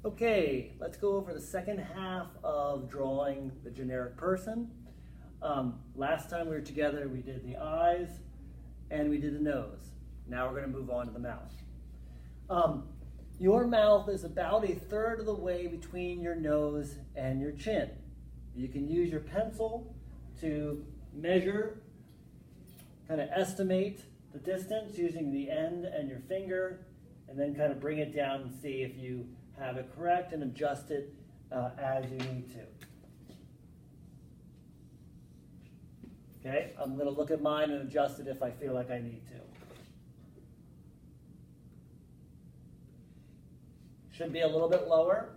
Okay, let's go over the second half of drawing the generic person. Last time we were together, we did the eyes and we did the nose. Now we're going to move on to the mouth. Your mouth is about a third of the way between your nose and your chin. You can use your pencil to measure, kind of estimate the distance using the end and your finger, and then kind of bring it down and see if you have it correct and adjust it as you need to. Okay, I'm going to look at mine and adjust it if I feel like I need to. Should be a little bit lower.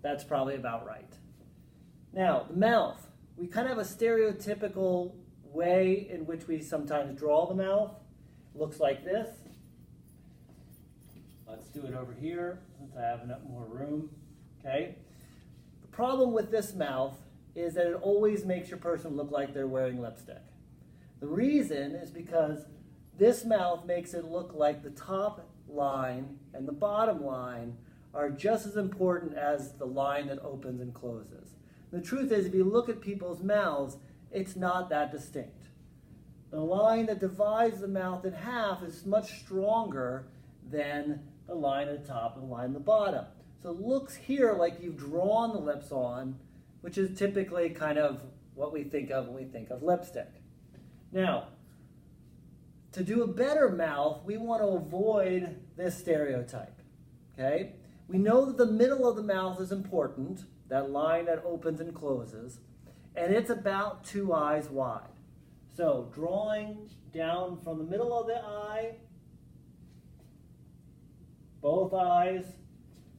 That's probably about right. Now, the mouth. We kind of have a stereotypical way in which we sometimes draw the mouth. It looks like this. Let's do it over here since I have enough more room. Okay. The problem with this mouth is that it always makes your person look like they're wearing lipstick. The reason is because this mouth makes it look like the top line and the bottom line are just as important as the line that opens and closes. The truth is, if you look at people's mouths, it's not that distinct. The line that divides the mouth in half is much stronger than the line at the top and the line at the bottom. So it looks here like you've drawn the lips on, which is typically kind of what we think of when we think of lipstick. Now, to do a better mouth, we want to avoid this stereotype. Okay? We know that the middle of the mouth is important, that line that opens and closes, and it's about 2 eyes wide. So drawing down from the middle of the eye, both eyes,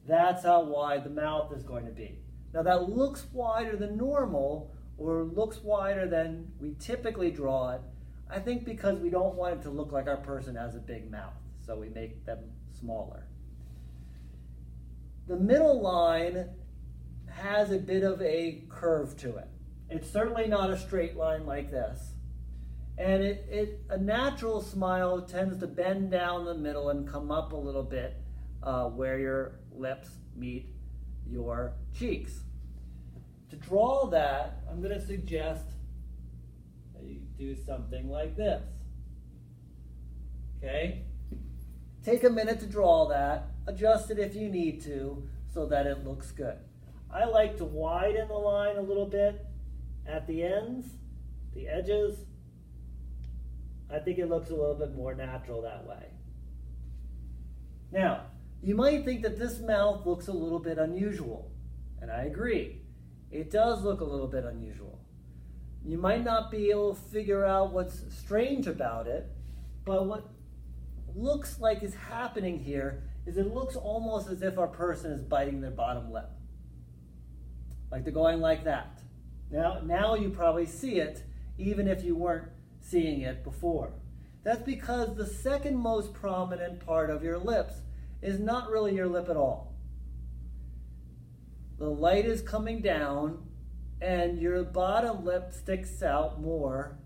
that's how wide the mouth is going to be. Now that looks wider than normal, or looks wider than we typically draw it, I think because we don't want it to look like our person has a big mouth, so we make them smaller. The middle line has a bit of a curve to it. It's certainly not a straight line like this. And a natural smile tends to bend down the middle and come up a little bit where your lips meet your cheeks. To draw that, I'm going to suggest that you do something like this. Okay? Take a minute to draw that. Adjust it if you need to so that it looks good. I like to widen the line a little bit at the ends, the edges. I think it looks a little bit more natural that way. Now, you might think that this mouth looks a little bit unusual, and I agree. It does look a little bit unusual. You might not be able to figure out what's strange about it, but what looks like is happening here is it looks almost as if our person is biting their bottom lip. Like they're going like that. Now you probably see it, even if you weren't seeing it before. That's because the second most prominent part of your lips is not really your lip at all. The light is coming down and your bottom lip sticks out more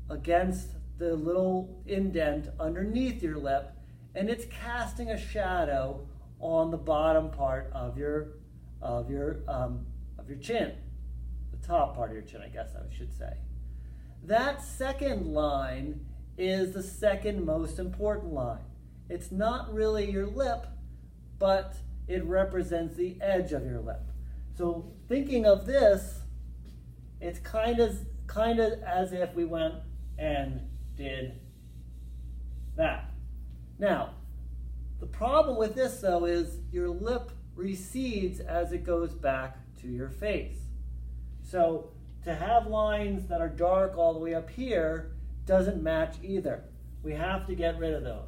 against the little indent underneath your lip, and it's casting a shadow on the bottom part of your chin, the top part of your chin, I guess I should say. That second line is the second most important line. It's not really your lip, but it represents the edge of your lip. So thinking of this, it's kind of as if we went and did that. Now, the problem with this though is your lip recedes as it goes back to your face. So to have lines that are dark all the way up here doesn't match either. We have to get rid of those.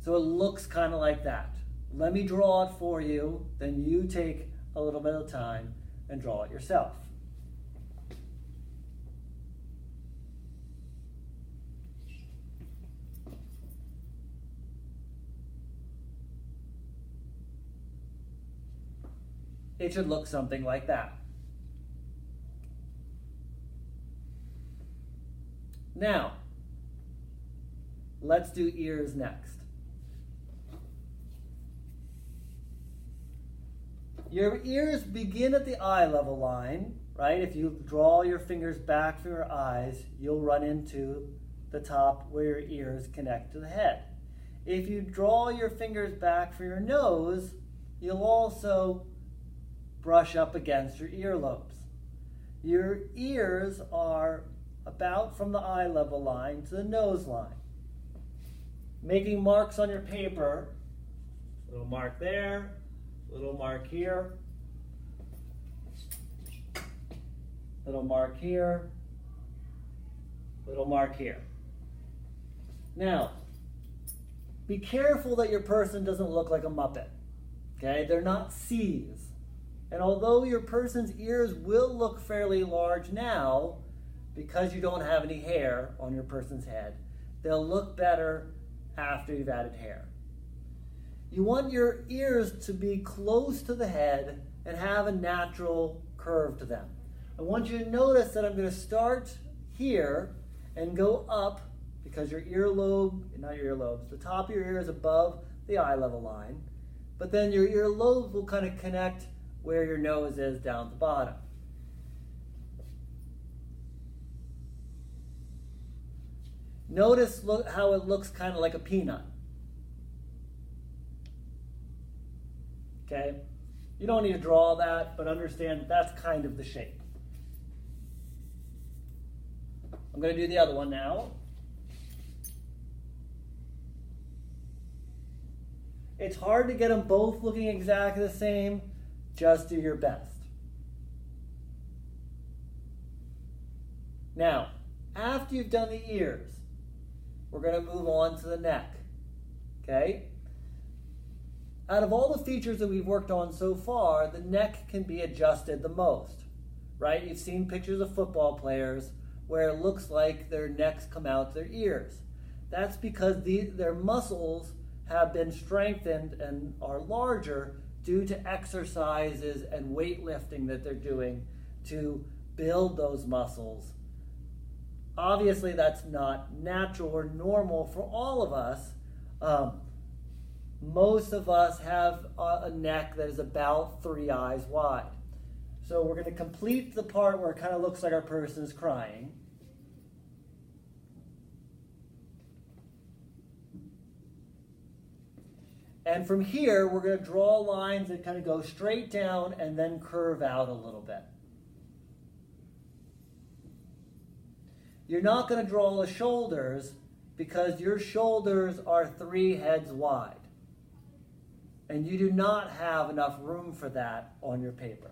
So it looks kind of like that. Let me draw it for you, then you take a little bit of time and draw it yourself. It should look something like that. Now, Let's do ears next. Your ears begin at the eye level line, right? If you draw your fingers back from your eyes, you'll run into the top where your ears connect to the head. If you draw your fingers back for your nose, you'll also brush up against your earlobes. Your ears are about from the eye level line to the nose line. Making marks on your paper, little mark there, little mark here, little mark here, little mark here. Now, be careful that your person doesn't look like a Muppet. Okay, they're not C's. And although your person's ears will look fairly large now, because you don't have any hair on your person's head, they'll look better after you've added hair. You want your ears to be close to the head and have a natural curve to them. I want you to notice that I'm going to start here and go up because your earlobe, not your earlobes, the top of your ear is above the eye level line, but then your earlobes will kind of connect where your nose is down at the bottom. Notice how it looks kind of like a peanut. Okay? You don't need to draw that, but understand that that's kind of the shape. I'm going to do the other one now. It's hard to get them both looking exactly the same. Just do your best. Now, after you've done the ears, we're going to move on to the neck. Okay? Out of all the features that we've worked on so far, the neck can be adjusted the most, right? You've seen pictures of football players where it looks like their necks come out to their ears. That's because their muscles have been strengthened and are larger due to exercises and weightlifting that they're doing to build those muscles. Obviously, that's not natural or normal for all of us. Most of us have a neck that is about 3 eyes wide. So we're going to complete the part where it kind of looks like our person is crying. And from here, we're going to draw lines that kind of go straight down and then curve out a little bit. You're not going to draw the shoulders because your shoulders are 3 heads wide. And you do not have enough room for that on your paper.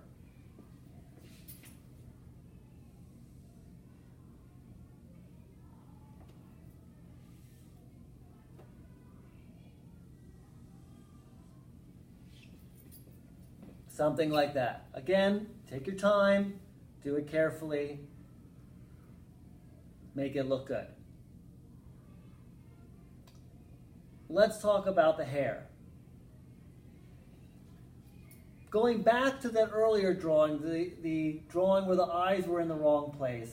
Something like that. Again, take your time, do it carefully, make it look good. Let's talk about the hair. Going back to that earlier drawing, the drawing where the eyes were in the wrong place,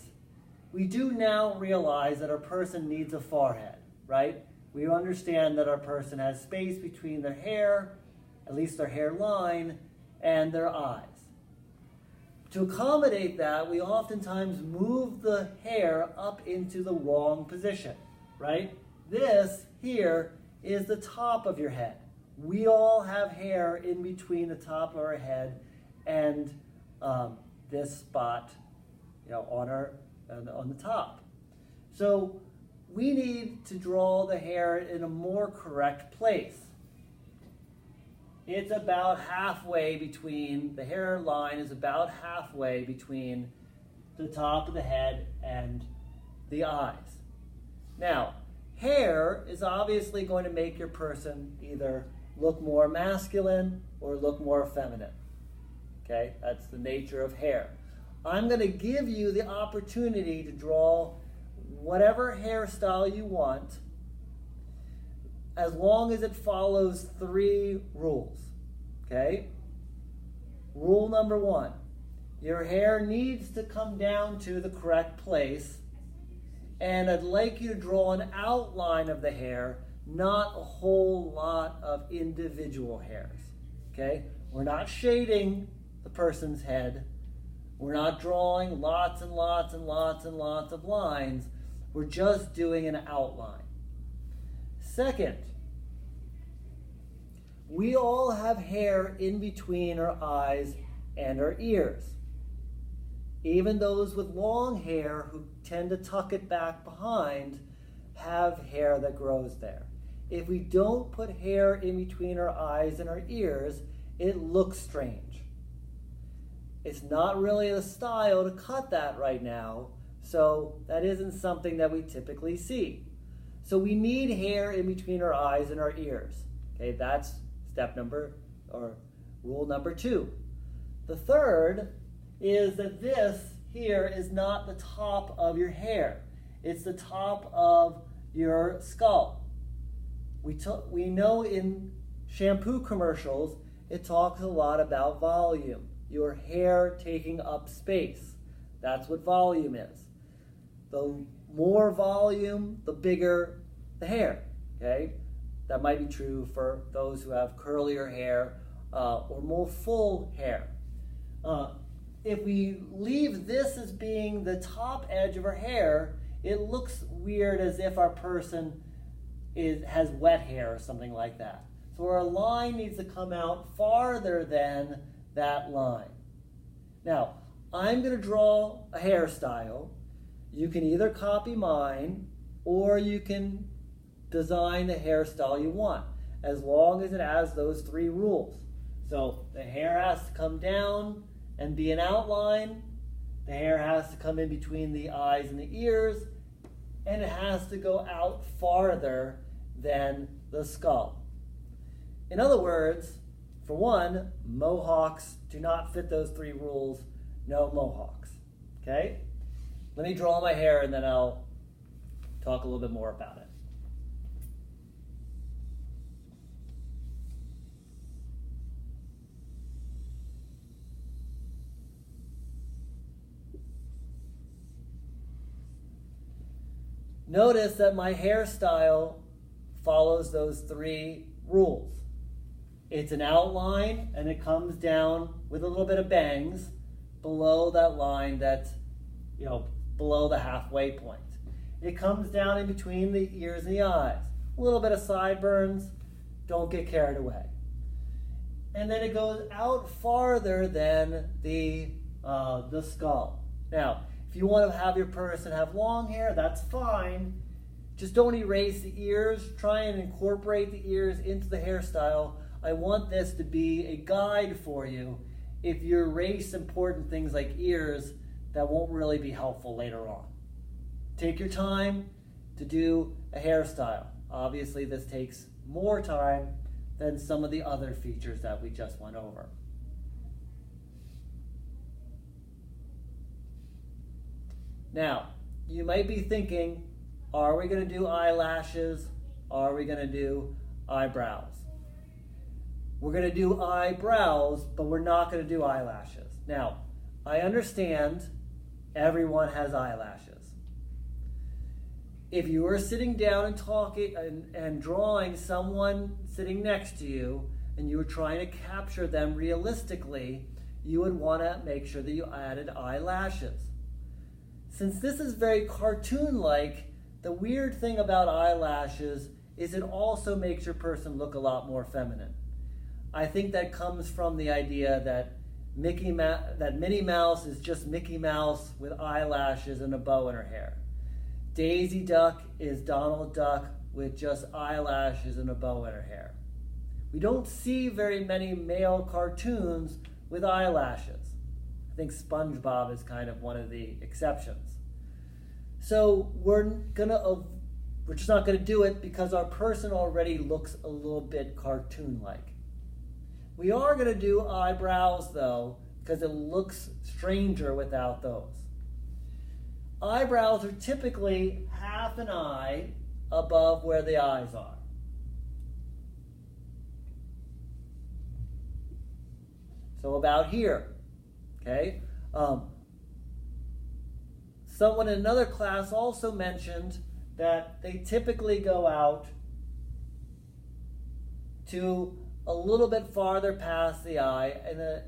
we do now realize that our person needs a forehead, right? We understand that our person has space between their hair, at least their hairline, and their eyes. To accommodate that, we oftentimes move the hair up into the wrong position, right? This here is the top of your head. We all have hair in between the top of our head and this spot, on the top. So we need to draw the hair in a more correct place. It's about halfway between, the hairline is about halfway between the top of the head and the eyes. Now, hair is obviously going to make your person either look more masculine or look more feminine. Okay, that's the nature of hair. I'm going to give you the opportunity to draw whatever hairstyle you want, as long as it follows 3 rules. Okay? Rule number 1, your hair needs to come down to the correct place. And I'd like you to draw an outline of the hair, not a whole lot of individual hairs, okay? We're not shading the person's head. We're not drawing lots and lots and lots and lots of lines. We're just doing an outline. Second, we all have hair in between our eyes and our ears. Even those with long hair who tend to tuck it back behind have hair that grows there. If we don't put hair in between our eyes and our ears, it looks strange. It's not really the style to cut that right now, so that isn't something that we typically see. So we need hair in between our eyes and our ears. Okay, that's rule number 2. The third is that this here is not the top of your hair. It's the top of your skull. We know in shampoo commercials, it talks a lot about volume. Your hair taking up space. That's what volume is. The more volume, the bigger the hair, okay? That might be true for those who have curlier hair or more full hair. If we leave this as being the top edge of our hair, it looks weird as if our person has wet hair or something like that. So our line needs to come out farther than that line. Now, I'm going to draw a hairstyle. You can either copy mine or you can design the hairstyle you want, as long as it has those 3 rules. So the hair has to come down and be an outline. The hair has to come in between the eyes and the ears, and it has to go out farther than the skull. In other words, for one, mohawks do not fit those 3 rules. No mohawks. Okay? Let me draw my hair and then I'll talk a little bit more about it. Notice that my hairstyle follows those 3 rules. It's an outline and it comes down with a little bit of bangs below that line that's, below the halfway point. It comes down in between the ears and the eyes. A little bit of sideburns, don't get carried away. And then it goes out farther than the skull. Now, if you want to have your person have long hair, that's fine. Just don't erase the ears. Try and incorporate the ears into the hairstyle. I want this to be a guide for you. If you erase important things like ears, that won't really be helpful later on. Take your time to do a hairstyle. Obviously, this takes more time than some of the other features that we just went over. Now, you might be thinking, are we going to do eyelashes? Are we going to do eyebrows? We're going to do eyebrows, but we're not going to do eyelashes. Now, I understand everyone has eyelashes. If you were sitting down and talking and drawing someone sitting next to you, and you were trying to capture them realistically, you would want to make sure that you added eyelashes. Since this is very cartoon-like, the weird thing about eyelashes is it also makes your person look a lot more feminine. I think that comes from the idea that Minnie Mouse is just Mickey Mouse with eyelashes and a bow in her hair. Daisy Duck is Donald Duck with just eyelashes and a bow in her hair. We don't see very many male cartoons with eyelashes. I think SpongeBob is kind of one of the exceptions. So we're just not gonna do it because our person already looks a little bit cartoon-like. We are gonna do eyebrows though, because it looks stranger without those. Eyebrows are typically half an eye above where the eyes are. So about here, okay? Someone in another class also mentioned that they typically go out to a little bit farther past the eye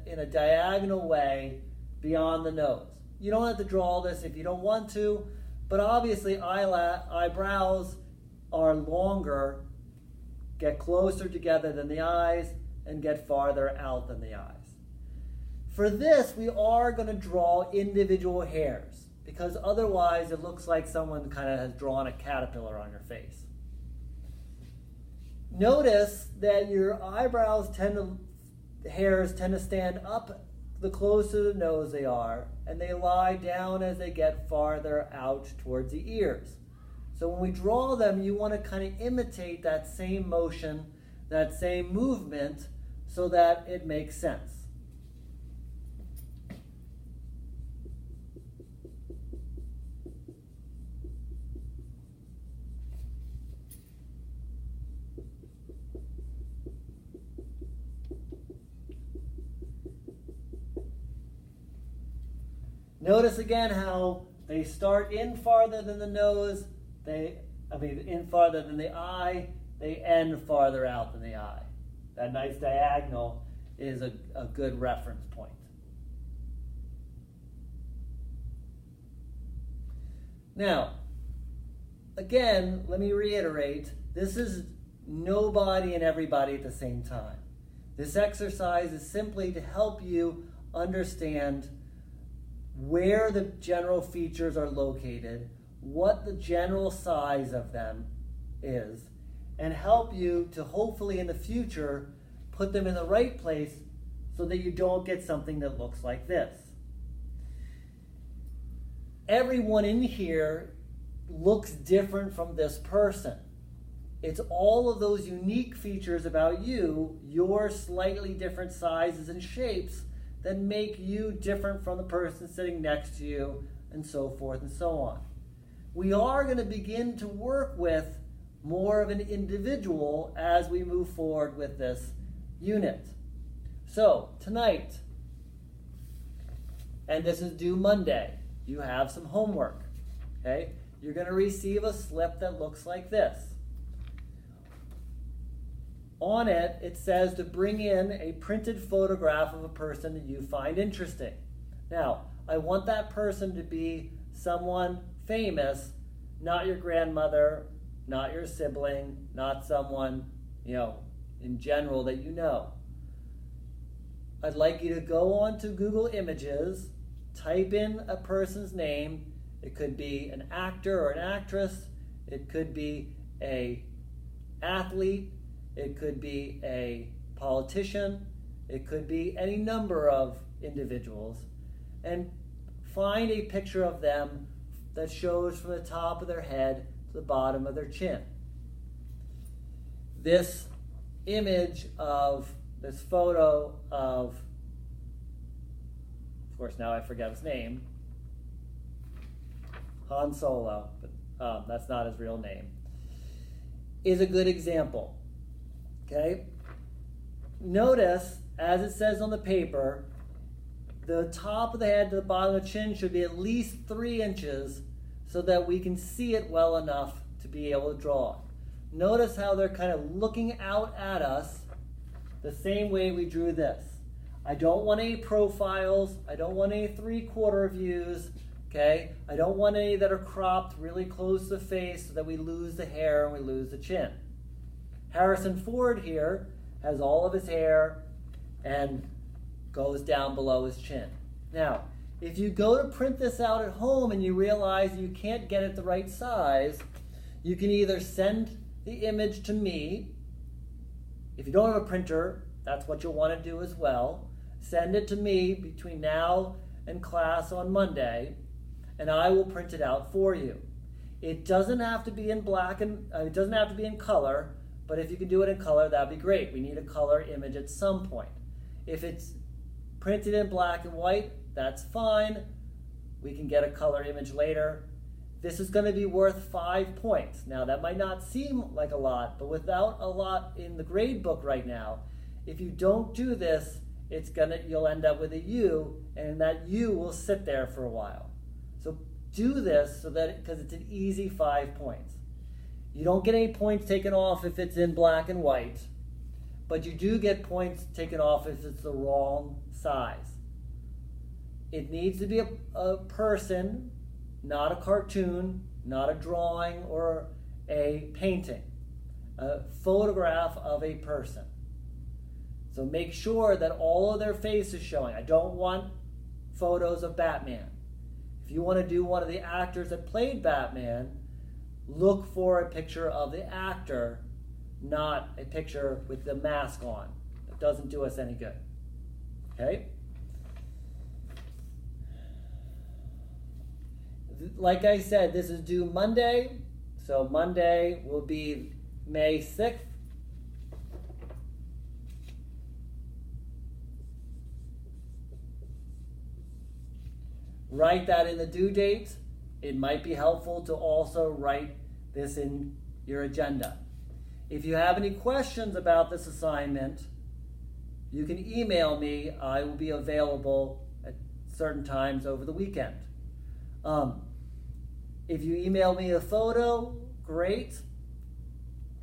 in a diagonal way beyond the nose. You don't have to draw this if you don't want to, but obviously eyebrows are longer, get closer together than the eyes, and get farther out than the eyes. For this, we are going to draw individual hairs, because otherwise it looks like someone kind of has drawn a caterpillar on your face. Notice that your hairs tend to stand up the closer the nose they are, and they lie down as they get farther out towards the ears. So when we draw them, you want to kind of imitate that same motion, that same movement, so that it makes sense. Notice again how they start in farther than the nose, in farther than the eye, they end farther out than the eye. That nice diagonal is a good reference point. Now, again, let me reiterate, this is nobody and everybody at the same time. This exercise is simply to help you understand where the general features are located, what the general size of them is, and help you to hopefully in the future put them in the right place so that you don't get something that looks like this. Everyone in here looks different from this person. It's all of those unique features about you, your slightly different sizes and shapes, that make you different from the person sitting next to you, and so forth and so on. We are going to begin to work with more of an individual as we move forward with this unit. So, tonight, and this is due Monday, you have some homework, okay? You're going to receive a slip that looks like this. On it, it says to bring in a printed photograph of a person that you find interesting. Now, I want that person to be someone famous, not your grandmother, not your sibling, not someone, in general that you know. I'd like you to go on to Google Images, type in a person's name. It could be an actor or an actress. It could be an athlete. It could be a politician. It could be any number of individuals. And find a picture of them that shows from the top of their head to the bottom of their chin. This image of this photo of course, now I forget his name, Han Solo, but that's not his real name, is a good example. Okay? Notice, as it says on the paper, the top of the head to the bottom of the chin should be at least 3 inches so that we can see it well enough to be able to draw it. Notice how they're kind of looking out at us the same way we drew this. I don't want any profiles. I don't want any 3/4 views. Okay? I don't want any that are cropped really close to the face so that we lose the hair and we lose the chin. Harrison Ford here has all of his hair and goes down below his chin. Now, if you go to print this out at home and you realize you can't get it the right size, you can either send the image to me. If you don't have a printer, that's what you'll want to do as well. Send it to me between now and class on Monday, and I will print it out for you. It doesn't have to be in black and it doesn't have to be in color, but if you can do it in color, that'd be great. We need a color image at some point. If it's printed in black and white, that's fine. We can get a color image later. This is going to be worth 5 points. Now, that might not seem like a lot, but without a lot in the grade book right now, if you don't do this, you'll end up with a U, and that U will sit there for a while. So do this so that, because it's an easy 5 points. You don't get any points taken off if it's in black and white, but you do get points taken off if it's the wrong size. It needs to be a person, not a cartoon, not a drawing or a painting. A photograph of a person. So make sure that all of their face is showing. I don't want photos of Batman. If you want to do one of the actors that played Batman, look for a picture of the actor, not a picture with the mask on. It doesn't do us any good. Okay? Like I said, this is due Monday. So Monday will be May 6th. Write that in the due date. It might be helpful to also write this in your agenda. If you have any questions about this assignment, you can email me. I will be available at certain times over the weekend. If you email me a photo, great.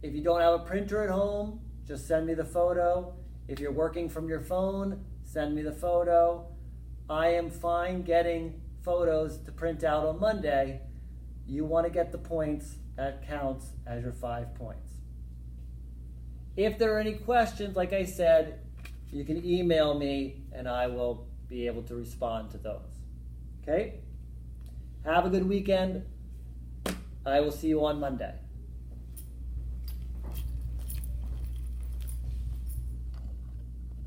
If you don't have a printer at home, just send me the photo. If you're working from your phone, send me the photo. I am fine getting photos to print out on Monday. You want to get the points that counts as your 5 points. If there are any questions, like I said, you can email me and I will be able to respond to those. Okay? Have a good weekend. I will see you on Monday.